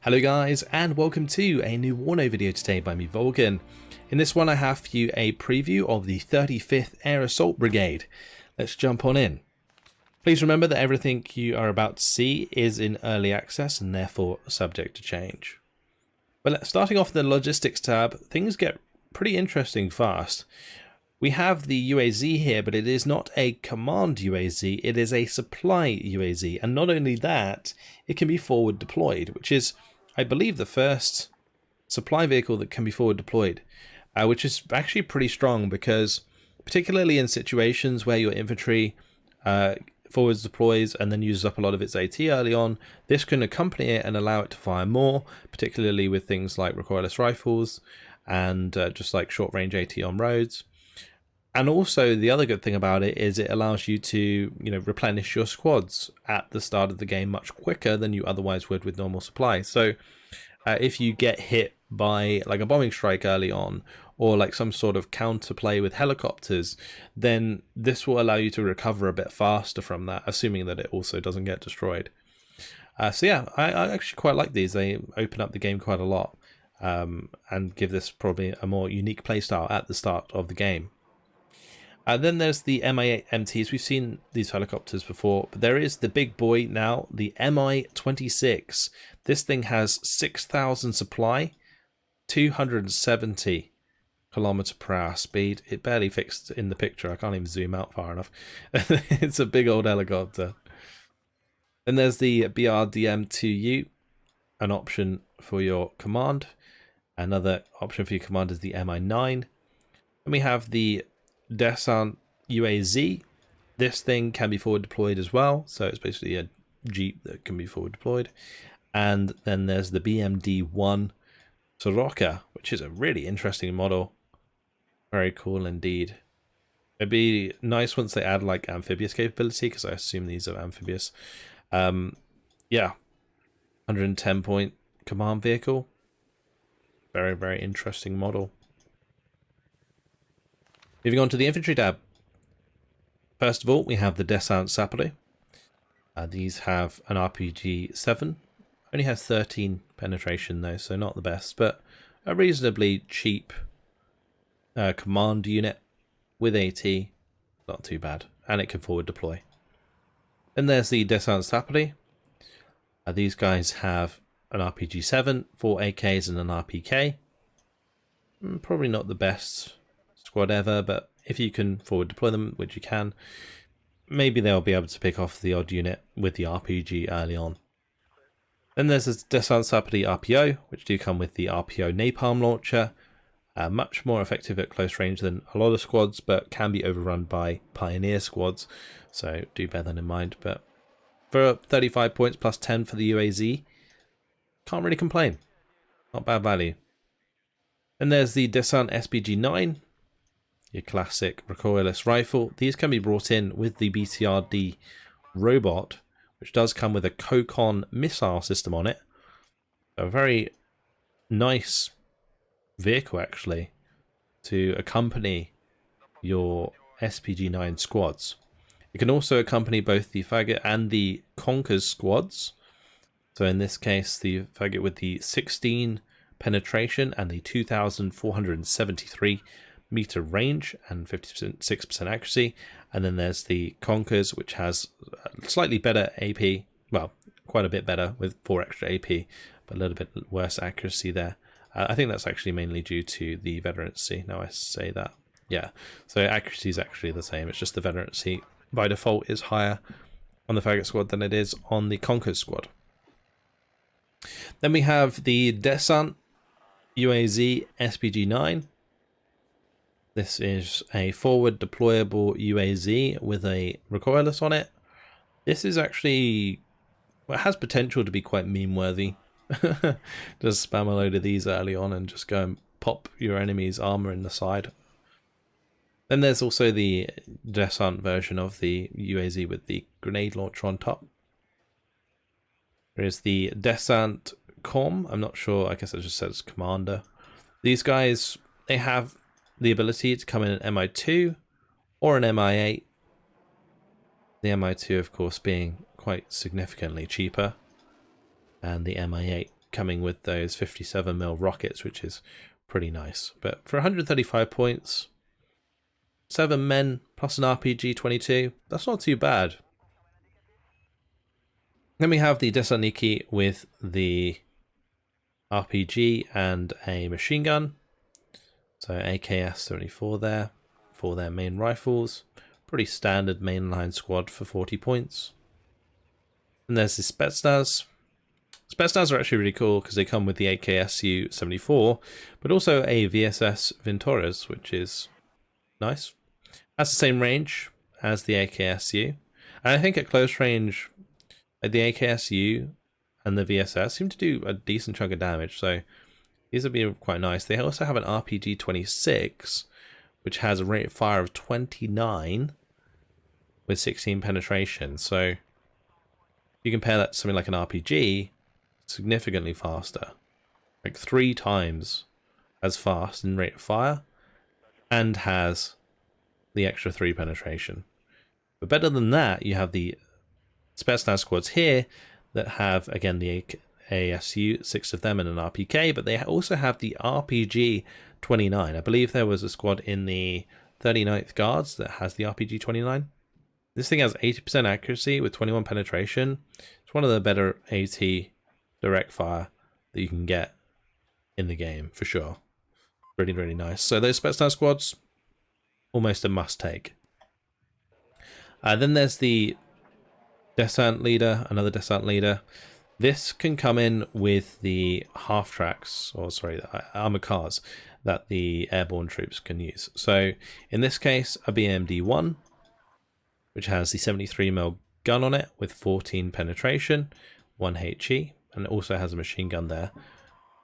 Hello guys, and welcome to a new WARNO video today by me, Vulcan. In this one I have for you a preview of the 35th Air Assault Brigade. Let's jump on in. Please remember that everything you are about to see is in early access and therefore subject to change. But starting off the logistics tab, things get pretty interesting fast. We have the UAZ here, but it is not a command UAZ, it is a supply UAZ. And not only that, it can be forward deployed, which is, I believe, the first supply vehicle that can be forward deployed, which is actually pretty strong because particularly in situations where your infantry forwards deploys and then uses up a lot of its AT early on, this can accompany it and allow it to fire more, particularly with things like recoilless rifles and just like short range AT on roads. And also the other good thing about it is it allows you to, replenish your squads at the start of the game much quicker than you otherwise would with normal supply. So if you get hit by like a bombing strike early on, or like some sort of counterplay with helicopters, then this will allow you to recover a bit faster from that, assuming that it also doesn't get destroyed. So yeah, I actually quite like these. They open up the game quite a lot and give this probably a more unique playstyle at the start of the game. Then there's the Mi-8 MTs. We've seen these helicopters before, but there is the big boy now, the Mi-26. This thing has 6,000 supply, 270 km/h speed. It barely fits in the picture. I can't even zoom out far enough. It's a big old helicopter. Then there's the BRDM-2U, an option for your command. Another option for your command is the Mi-9. And we have the Descent UAZ. This thing can be forward deployed as well, so it's basically a jeep that can be forward deployed. And then there's the BMD-1 Soroka, which is a really interesting model. Very cool indeed. It'd be nice once they add like amphibious capability, because I assume these are amphibious. Yeah, 110 point command vehicle. Very, very interesting model. Moving on to the infantry tab. First of all, we have the Descent Sapele. These have an RPG-7. Only has 13 penetration though, so not the best, but a reasonably cheap command unit with AT. Not too bad, and it can forward deploy. Then there's the Descent Sapele. These guys have an RPG-7, 4 AKs and an RPK. Probably not the best squad ever, but if you can forward deploy them, which you can, maybe they'll be able to pick off the odd unit with the RPG early on. Then there's this Descent Sapele RPO, which do come with the RPO napalm launcher, much more effective at close range than a lot of squads, but can be overrun by Pioneer squads, so do bear that in mind. But for 35 points plus 10 for the UAZ, can't really complain. Not bad value. Then there's the Descent SPG-9, your classic recoilless rifle. These can be brought in with the BTRD robot, which does come with a Kokon missile system on it. A very nice vehicle actually to accompany your SPG-9 squads. It can also accompany both the Faggot and the Conkers squads. So in this case, the Faggot with the 16 penetration and the 2,473 meter range and 56% accuracy, and then there's the Conkers, which has slightly better AP, well, quite a bit better with 4 extra AP, but a little bit worse accuracy there. I think that's actually mainly due to the veterancy. Now I say that, yeah, so accuracy is actually the same, it's just the veterancy by default is higher on the Faggot squad than it is on the Conkers squad. Then we have the Descent UAZ SPG-9. This is a forward deployable UAZ with a recoilless on it. This is actually, well, it has potential to be quite meme worthy. Just spam a load of these early on and just go and pop your enemy's armor in the side. Then there's also the Descent version of the UAZ with the grenade launcher on top. There is the Descent Com. I'm not sure, I guess it just says Commander. These guys, they have the ability to come in an Mi-2 or an Mi-8. The Mi-2 of course being quite significantly cheaper, and the Mi-8 coming with those 57mm rockets, which is pretty nice. But for 135 points, 7 men plus an RPG-22, that's not too bad. Then we have the Thessaloniki with the RPG and a machine gun. So AKS-74 there for their main rifles. Pretty standard mainline squad for 40 points. And there's the Spetsnaz. Spetsnaz are actually really cool because they come with the AKSU-74, but also a VSS Ventores, which is nice. Has the same range as the AKSU. And I think at close range, the AKSU and the VSS seem to do a decent chunk of damage, so these would be quite nice. They also have an RPG-26, which has a rate of fire of 29 with 16 penetration. So you compare that to something like an RPG, significantly faster, like 3 times as fast in rate of fire, and has the extra 3 penetration. But better than that, you have the Spetsnaz squads here that have, again, the ASU, 6 of them, and an RPK, but they also have the RPG-29. I believe there was a squad in the 39th Guards that has the RPG-29. This thing has 80% accuracy with 21 penetration. It's one of the better AT direct fire that you can get in the game, for sure. Really, really nice. So those Spetsnaz squads, almost a must-take. Then there's the Descent leader, another Descent leader. This can come in with the half-tracks, or sorry, armored cars that the airborne troops can use. So in this case, a BMD-1, which has the 73mm gun on it with 14 penetration, 1 HE, and it also has a machine gun there.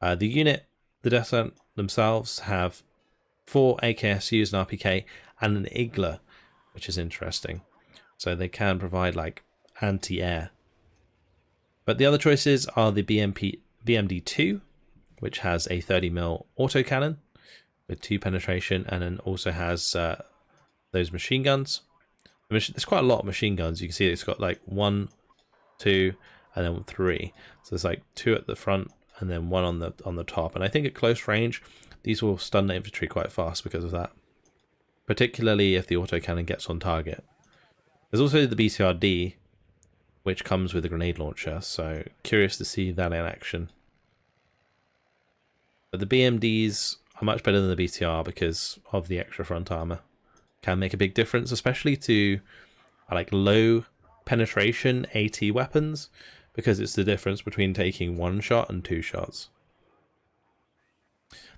The unit, the Descent themselves, have 4 AKSUs, an RPK, and an Igla, which is interesting. So they can provide like anti-air. But the other choices are the BMD-2, which has a 30mm autocannon with 2 penetration, and then also has those machine guns. There's quite a lot of machine guns. You can see it's got like 1, 2, and then 3. So there's like 2 at the front and then 1 on the top. And I think at close range, these will stun the infantry quite fast because of that, particularly if the autocannon gets on target. There's also the BCRD, which comes with a grenade launcher, so curious to see that in action. But the BMDs are much better than the BTR because of the extra front armor. Can make a big difference, especially to like low penetration AT weapons, because it's the difference between taking 1 shot and 2 shots.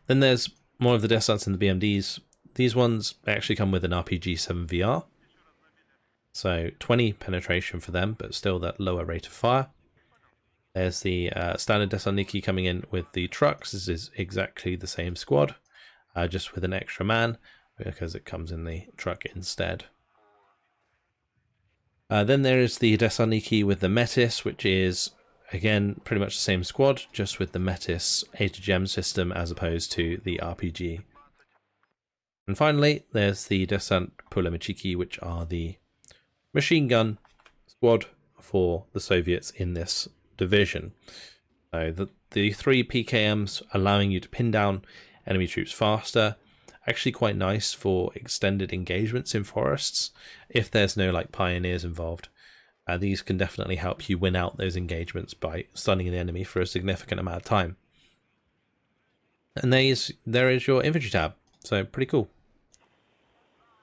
Then there's more of the Descents and the BMDs. These ones actually come with an RPG-7VR. So 20 penetration for them, but still that lower rate of fire. There's the standard Thessaloniki coming in with the trucks. This is exactly the same squad, just with an extra man, because it comes in the truck instead. Then there is the Thessaloniki with the Metis, which is, again, pretty much the same squad, just with the Metis A-to-Gem system as opposed to the RPG. And finally, there's the Descent Polemichiki, which are the machine gun squad for the Soviets in this division. So the 3 PKMs allowing you to pin down enemy troops faster, actually quite nice for extended engagements in forests if there's no like pioneers involved. These can definitely help you win out those engagements by stunning the enemy for a significant amount of time. And there is your infantry tab, so pretty cool.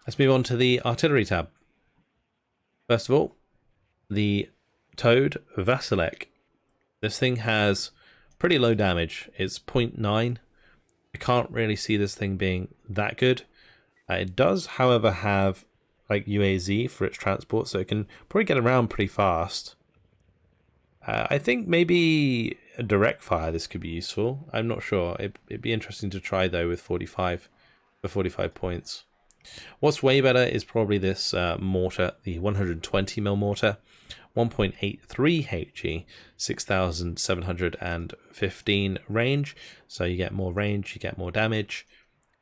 Let's move on to the artillery tab. First of all, the Towed Vasilek. This thing has pretty low damage. It's 0.9. I can't really see this thing being that good. It does, however, have like UAZ for its transport, so it can probably get around pretty fast. I think maybe a direct fire this could be useful. I'm not sure. It'd be interesting to try though with 45 for 45 points. What's way better is probably this mortar, the 120mm mortar, 1.83 HE, 6,715 range. So you get more range, you get more damage,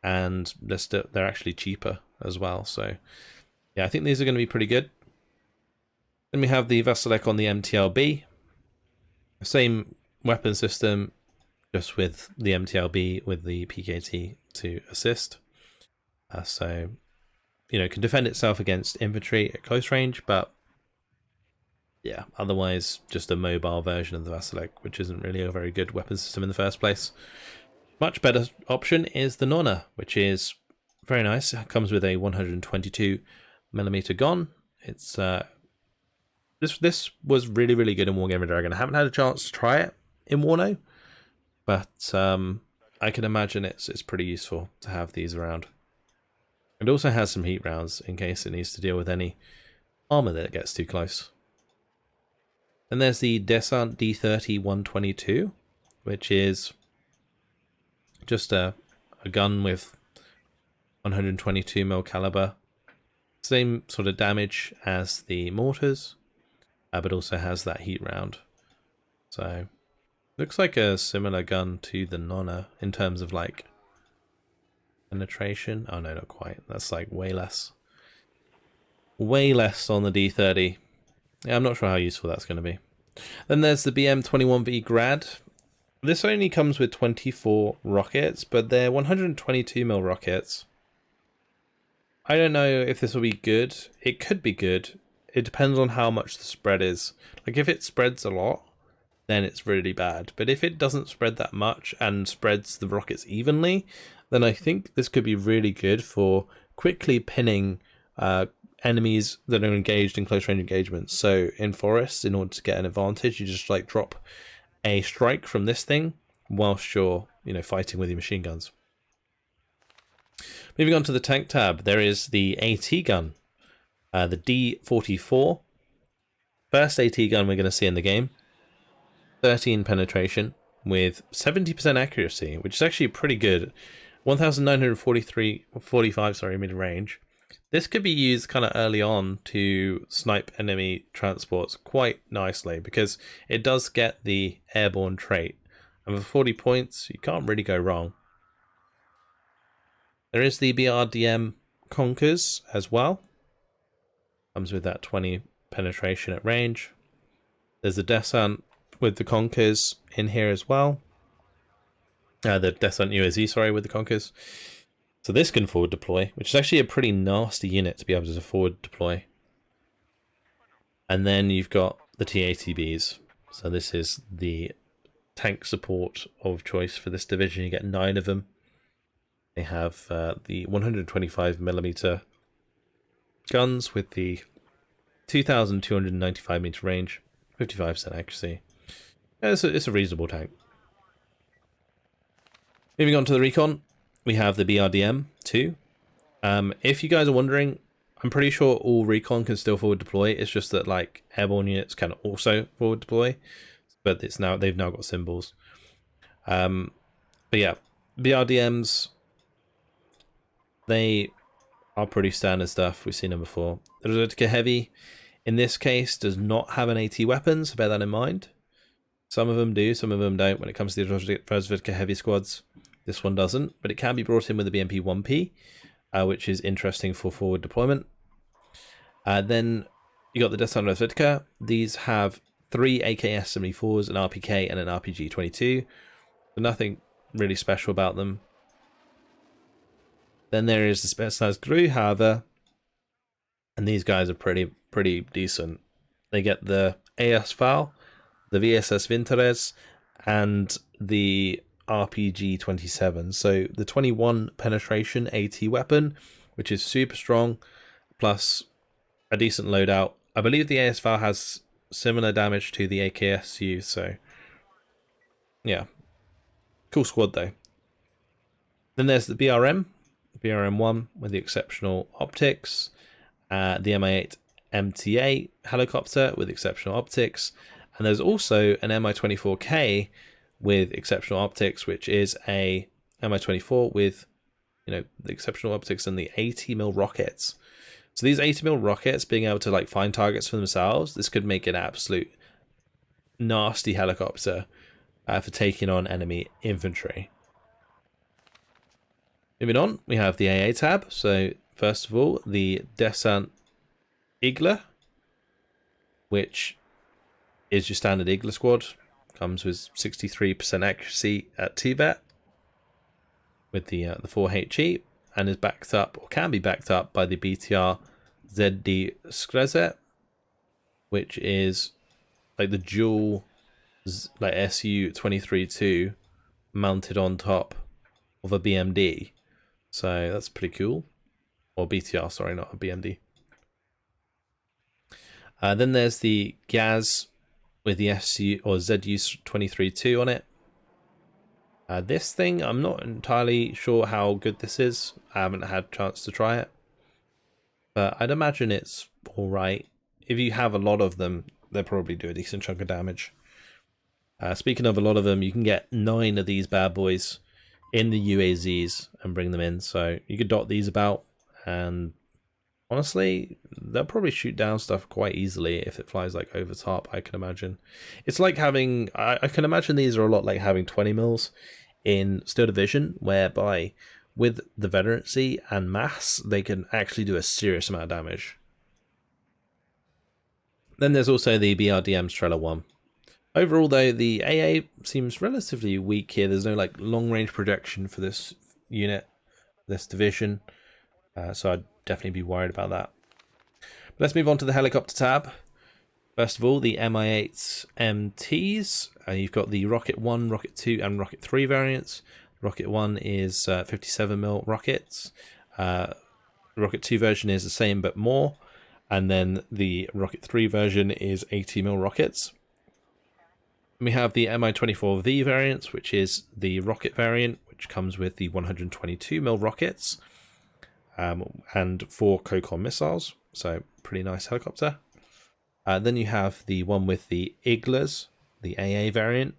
and they're actually cheaper as well. So yeah, I think these are going to be pretty good. Then we have the Vasilek on the MTLB. Same weapon system, just with the MTLB with the PKT to assist. So, you know, can defend itself against infantry at close range, but yeah, otherwise just a mobile version of the Vasilek, which isn't really a very good weapon system in the first place. Much better option is the Nonna, which is very nice. It comes with a 122mm gun. It's this was really, really good in Wargaming Dragon. I haven't had a chance to try it in Warno, but I can imagine it's pretty useful to have these around. It also has some heat rounds in case it needs to deal with any armor that gets too close. Then there's the Descent D30-122, which is just a gun with 122mm caliber. Same sort of damage as the mortars, but also has that heat round. So looks like a similar gun to the Nonna in terms of like penetration. Oh no, not quite. That's like way less. Way less on the D30. Yeah, I'm not sure how useful that's going to be. Then there's the BM-21V Grad. This only comes with 24 rockets, but they're 122mm rockets. I don't know if this will be good. It could be good. It depends on how much the spread is. Like if it spreads a lot, then it's really bad. But if it doesn't spread that much and spreads the rockets evenly, then I think this could be really good for quickly pinning enemies that are engaged in close range engagements. So in forests, in order to get an advantage, you just like drop a strike from this thing whilst you're, you know, fighting with your machine guns. Moving on to the tank tab, there is the AT gun, the D44. First AT gun we're going to see in the game. 13 penetration with 70% accuracy, which is actually pretty good. 1945 mid range. This could be used kind of early on to snipe enemy transports quite nicely because it does get the airborne trait. And for 40 points, you can't really go wrong. There is the BRDM Conkers as well. Comes with that 20 penetration at range. There's the Descent with the Conkers in here as well. The Descent UAZ, sorry, with the Conkers. So this can forward deploy, which is actually a pretty nasty unit to be able to forward deploy. And then you've got the TATBs. So this is the tank support of choice for this division. You get 9 of them. They have the 125mm guns with the 2,295 meter range, 55% accuracy. Yeah, it's a reasonable tank. Moving on to the recon, we have the BRDM 2. If you guys are wondering, I'm pretty sure all recon can still forward deploy. It's just that like airborne units can also forward deploy, but they've now got symbols. But yeah, BRDMs, they are pretty standard stuff. We've seen them before. The Razvedka Heavy, in this case, does not have an AT weapon, so bear that in mind. Some of them do, some of them don't when it comes to the Razvedka Heavy squads. This one doesn't, but it can be brought in with the BMP-1P, which is interesting for forward deployment. Then you got the Descent Razvedka. These have 3 AKS-74s, an RPK, and an RPG-22. So nothing really special about them. Then there is the Spetsnaz Gru, however, and these guys are pretty decent. They get the AS FAL, the VSS Vinteres, and the RPG-27. So the 21 penetration AT weapon, which is super strong, plus a decent loadout. I believe the AS FAL has similar damage to the AKSU, so yeah. Cool squad though. Then there's the BRM-1 with the exceptional optics, the Mi-8 MTA helicopter with exceptional optics, and there's also an Mi-24K with exceptional optics, which is a Mi-24 with, you know, the exceptional optics and the 80mm rockets. So these 80mm rockets being able to like find targets for themselves, this could make an absolute nasty helicopter for taking on enemy infantry. Moving on, we have the AA tab. So first of all, the Descent Igla, which is your standard Igla squad. Comes with 63% accuracy at TVET with the 4HE, and is backed up, or can be backed up, by the BTR ZD Skreze, which is like the dual like SU-23-2 mounted on top of a BMD. So that's pretty cool. Or BTR, sorry, not a BMD. Then there's the Gaz with the SU or ZU-23-2 on it. This thing, I'm not entirely sure how good this is. I haven't had a chance to try it. But I'd imagine it's alright. If you have a lot of them, they'll probably do a decent chunk of damage. Speaking of a lot of them, you can get 9 of these bad boys in the UAZs and bring them in. So you could dot these about, and honestly, they'll probably shoot down stuff quite easily if it flies like over top, I can imagine. It's like having, I can imagine these are a lot like having 20 mils in Steel Division, whereby with the veterancy and mass, they can actually do a serious amount of damage. Then there's also the BRDM Strela 1. Overall, though, the AA seems relatively weak here. There's no like long-range projection for this unit, this division, so I'd definitely be worried about that. But let's move on to the helicopter tab. First of all, the Mi-8 MTs. You've got the Rocket 1, Rocket 2, and Rocket 3 variants. Rocket 1 is 57mm rockets. The Rocket 2 version is the same but more. And then the Rocket 3 version is 80mm rockets. We have the Mi-24V variants, which is the rocket variant, which comes with the 122mm rockets and 4 Kokon missiles. So pretty nice helicopter. Then you have the one with the Iglas, the AA variant.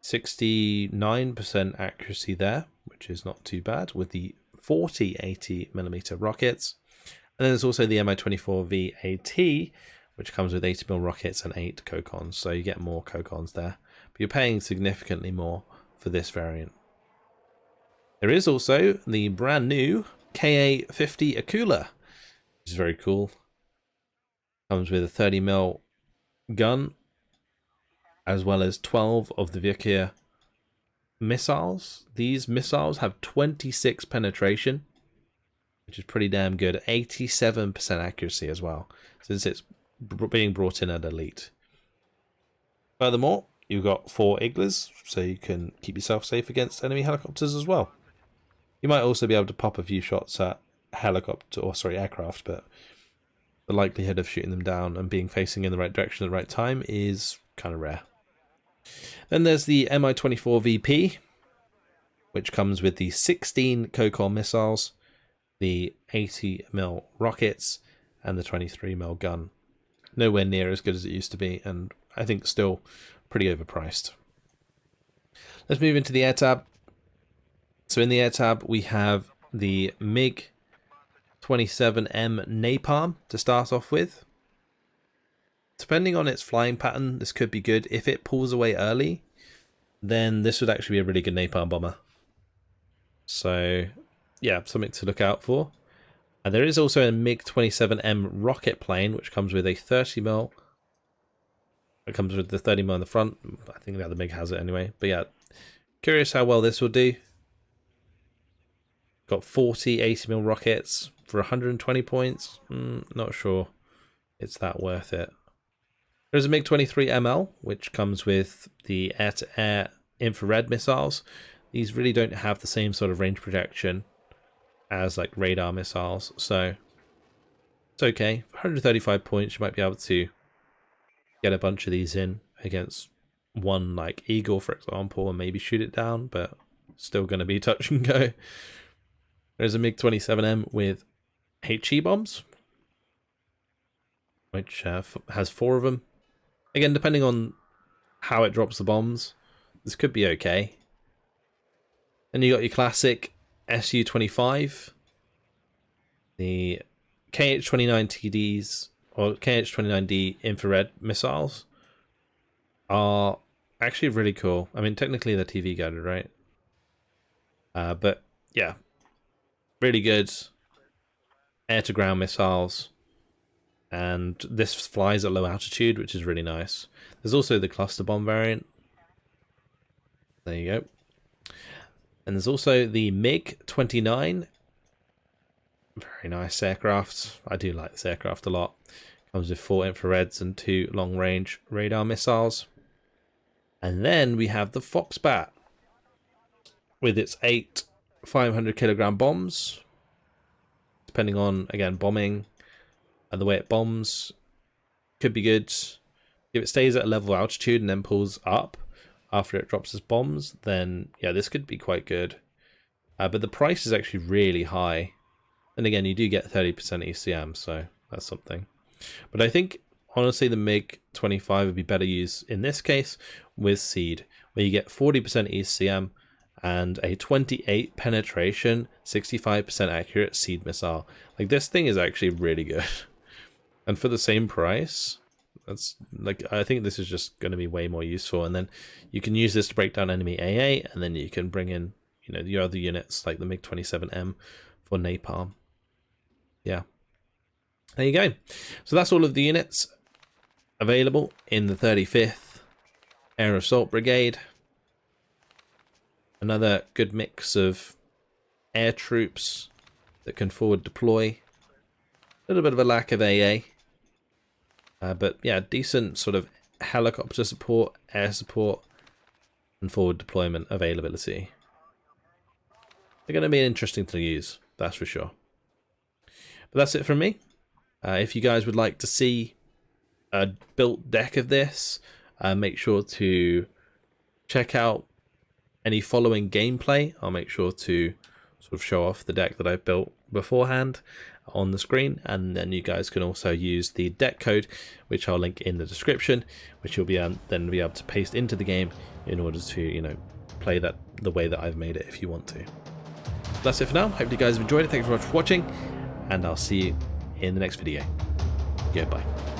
69% accuracy there, which is not too bad, with the 40 80mm rockets. And then there's also the Mi-24V AT, which comes with 80mm rockets and 8 Kokons, so you get more Kokons there. But you're paying significantly more for this variant. There is also the brand new Ka-50 Akula, which is very cool. Comes with a 30mm gun, as well as 12 of the Vikir missiles. These missiles have 26 penetration, which is pretty damn good. 87% accuracy as well, since it's being brought in at elite. Furthermore, you've got 4 Iglas, so you can keep yourself safe against enemy helicopters as well. You might also be able to pop a few shots at aircraft, but the likelihood of shooting them down and being facing in the right direction at the right time is kind of rare. Then there's the Mi-24VP, which comes with the 16 Kokon missiles, the 80mm rockets, and the 23mm gun. Nowhere near as good as it used to be, and I think still pretty overpriced. Let's move into the air tab. So in the air tab, we have the MiG-27M Napalm to start off with. Depending on its flying pattern, this could be good. If it pulls away early, then this would actually be a really good napalm bomber. So, yeah, something to look out for. And there is also a MiG-27M rocket plane, which comes with a 30mm. It comes with the 30mm on the front. I think the other MiG has it anyway. But yeah, curious how well this will do. Got 40 80mm rockets for 120 points. Not sure it's that worth it. There's a MiG-23ML, which comes with the air-to-air infrared missiles. These really don't have the same sort of range projection as like radar missiles, so it's okay. For 135 points, you might be able to get a bunch of these in against one like Eagle, for example, and maybe shoot it down, but still going to be touch and go. There's a MiG-27M with HE bombs, which has 4 of them. Again, depending on how it drops the bombs, this could be okay. Then you got your classic Su-25, the KH-29TDs or KH-29D infrared missiles are actually really cool. I mean, technically they're TV guided, right? But yeah, really good air-to-ground missiles. and this flies at low altitude, which is really nice. There's also the cluster bomb variant. There you go. And there's also the MiG-29. Very nice aircraft. I do like this aircraft a lot. Comes with 4 infrareds and 2 long-range radar missiles. And then we have the Foxbat with its 8 500-kilogram bombs. Depending on, again, bombing and the way it bombs, could be good. If it stays at a level altitude and then pulls up after it drops its bombs, then yeah, this could be quite good. But the price is actually really high. And again, you do get 30% ECM, so that's something. But I think, honestly, the MiG-25 would be better used in this case with Seed, where you get 40% ECM and a 28 penetration, 65% accurate Seed missile. Like, this thing is actually really good. And for the same price, that's like, I think this is just going to be way more useful. And then you can use this to break down enemy AA, and then you can bring in, you know, the other units like the MiG-27M for napalm. Yeah. There you go. So that's all of the units available in the 35th Air Assault Brigade. Another good mix of air troops that can forward deploy. A little bit of a lack of AA. But yeah, decent sort of helicopter support, air support, and forward deployment availability. They're going to be interesting to use, that's for sure. But that's it from me. If you guys would like to see a built deck of this, make sure to check out any following gameplay. I'll make sure to sort of show off the deck that I've built beforehand on the screen, and then you guys can also use the deck code, which I'll link in the description, which you'll be then be able to paste into the game in order to, you know, play that the way that I've made it if you want to. That's it for now. Hope you guys have enjoyed it. Thanks very much for watching, and I'll see you in the next video. Goodbye.